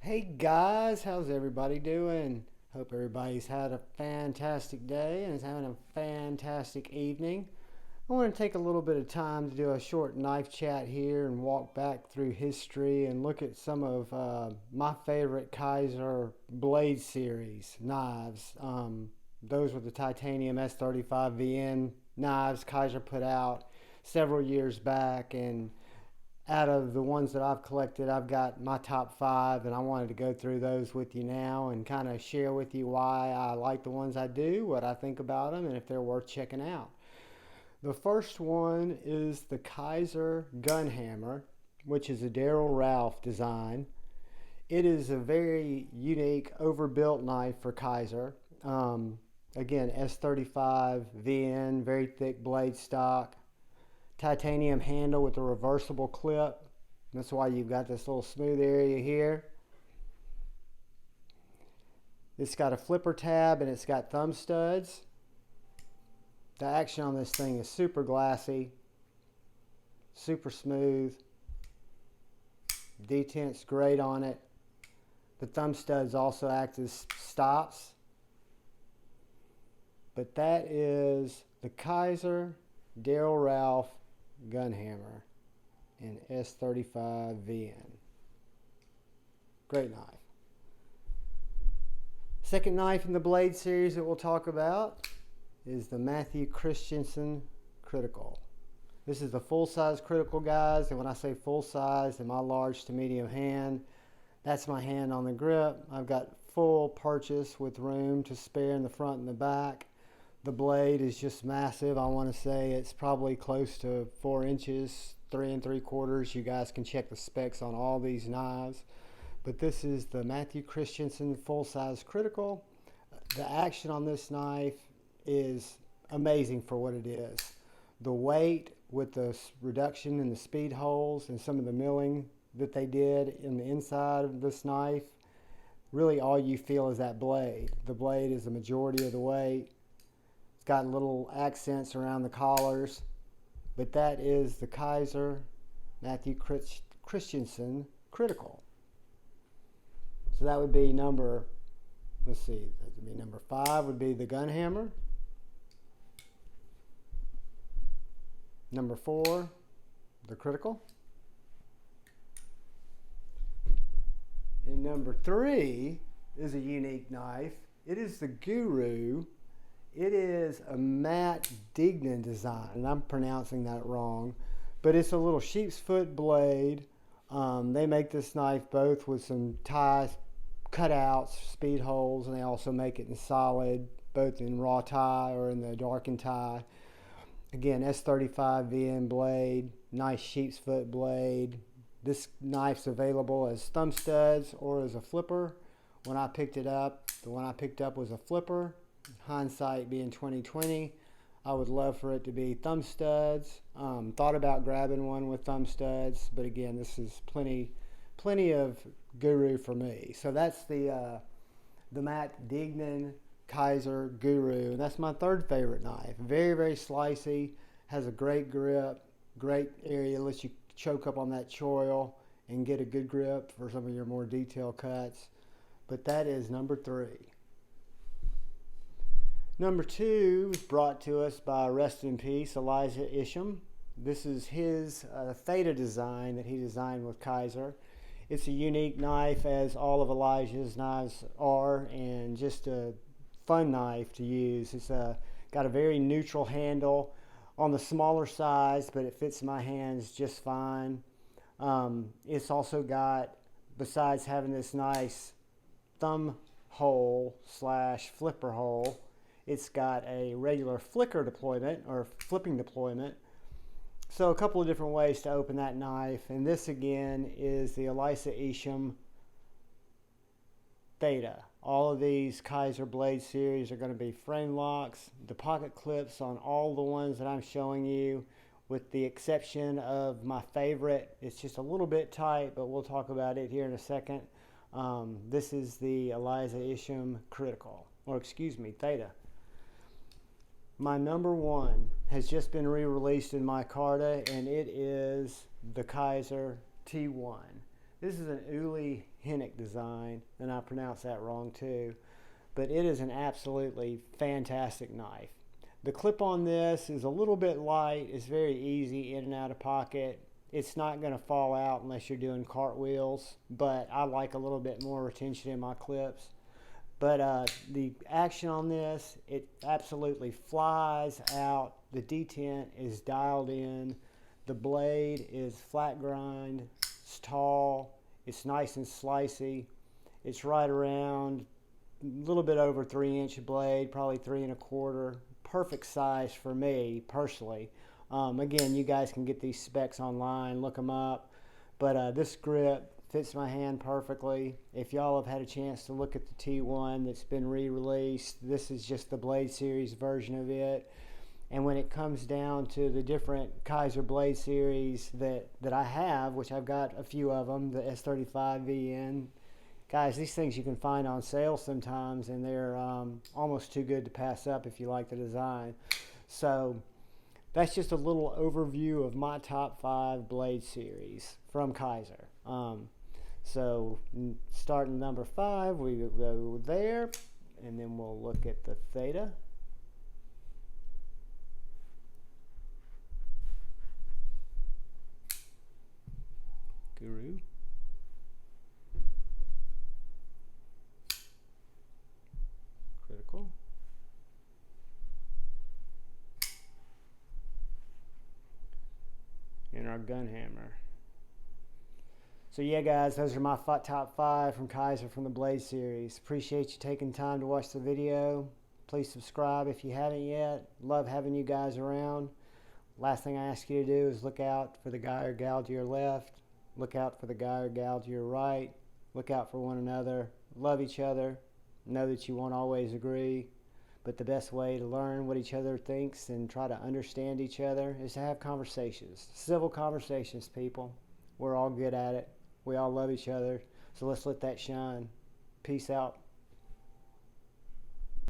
Hey guys, how's everybody doing? Hope everybody's had a fantastic day and is having a fantastic evening. I want to take a little bit of time to do a short knife chat here and walk back through history and look at some of my favorite Kizer blade series knives. Those were the titanium S35 VN knives Kizer put out several years back, and out of the ones that I've collected, I've got my top five, and I wanted to go through those with you now and kind of share with you why I like the ones I do, what I think about them, and if they're worth checking out. The first one is the Kizer Gun Hammer, which is a Daryl Ralph design. It is a very unique, overbuilt knife for Kizer. Again, S35 VN, very thick blade stock, titanium handle with a reversible clip. That's why you've got this little smooth area here. It's got a flipper tab and it's got thumb studs. The action on this thing is super glassy, super smooth. Detent's great on it. The thumb studs also act as stops. But that is the Kizer Daryl Ralph Gun Hammer in S35 VN. Great knife. Second knife in the blade series that we'll talk about is the Christensen Critical. This is the full-size Critical, guys, and when I say full-size, in my large to medium hand, that's my hand on the grip. I've got full purchase with room to spare in the front and the back. The blade is just massive. I want to say it's probably close to 4 inches, 3 3/4. You guys can check the specs on all these knives. But this is the Christensen full-size Critical. The action on this knife is amazing for what it is. The weight with the reduction in the speed holes and some of the milling that they did in the inside of this knife, really all you feel is that blade. The blade is the majority of the weight. It's got little accents around the collars, but that is the Kizer Christensen Critical. So that would be number, let's see, that would be number 5 would be the Gun Hammer. Number 4, the Critical. And number 3 is a unique knife. It is the Guru. It is a Matt Dignan design, and I'm pronouncing that wrong, but it's a little sheep's foot blade. They make this knife both with some tie cutouts, speed holes, and they also make it in solid, both in raw tie or in the darkened tie. Again, S35 VN blade, nice sheep's foot blade. This knife's available as thumb studs or as a flipper. When I picked it up, the one I picked up was a flipper. Hindsight being 2020, I would love for it to be thumb studs. Thought about grabbing one with thumb studs, but again, this is plenty of Guru for me. So that's the Matt Dignan Kizer Guru, and that's my third favorite knife. Very, very slicey, has a great grip, great area, lets you choke up on that choil and get a good grip for some of your more detailed cuts. But that is number 3. Number 2 was brought to us by, rest in peace, Elijah Isham. This is his Theta design that he designed with Kizer. It's a unique knife, as all of Elijah's knives are, and just a fun knife to use. It's got a very neutral handle on the smaller size, but it fits my hands just fine. It's also got, besides having this nice thumb hole / flipper hole, it's got a regular flicker deployment or flipping deployment. So a couple of different ways to open that knife. And this again is the Isham Theta. All of these Kizer blade series are going to be frame locks. The pocket clips on all the ones that I'm showing you, with the exception of my favorite. It's just a little bit tight, but we'll talk about it here in a second. This is the Isham Critical, or excuse me, Theta. My number 1 has just been re-released in my Carta, and it is the Kizer T1. This is an Uli Hennick design, and I pronounced that wrong too. But it is an absolutely fantastic knife. The clip on this is a little bit light. It's very easy in and out of pocket. It's not going to fall out unless you're doing cartwheels, but I like a little bit more retention in my clips. But the action on this, it absolutely flies out. The detent is dialed in. The blade is flat grind. It's tall. It's nice and slicey. It's right around a little bit over 3-inch blade, probably 3 1/4. Perfect size for me personally. Again, you guys can get these specs online, look them up. But this grip fits my hand perfectly. If y'all have had a chance to look at the T1 that's been re-released, this is just the Blade Series version of it. And when it comes down to the different Kizer Blade Series that I have, which I've got a few of them, the S35 VN, guys, these things you can find on sale sometimes, and they're almost too good to pass up if you like the design. So that's just a little overview of my top 5 Blade Series from Kizer. So starting number 5, we go there, and then we'll look at the Theta. Guru. Critical. And our Gun Hammer. So yeah, guys, those are my top 5 from Kizer from the Blade Series. Appreciate you taking time to watch the video. Please subscribe if you haven't yet. Love having you guys around. Last thing I ask you to do is look out for the guy or gal to your left. Look out for the guy or gal to your right. Look out for one another. Love each other. Know that you won't always agree, but the best way to learn what each other thinks and try to understand each other is to have conversations. Civil conversations, people. We're all good at it. We all love each other, so let's let that shine. Peace out.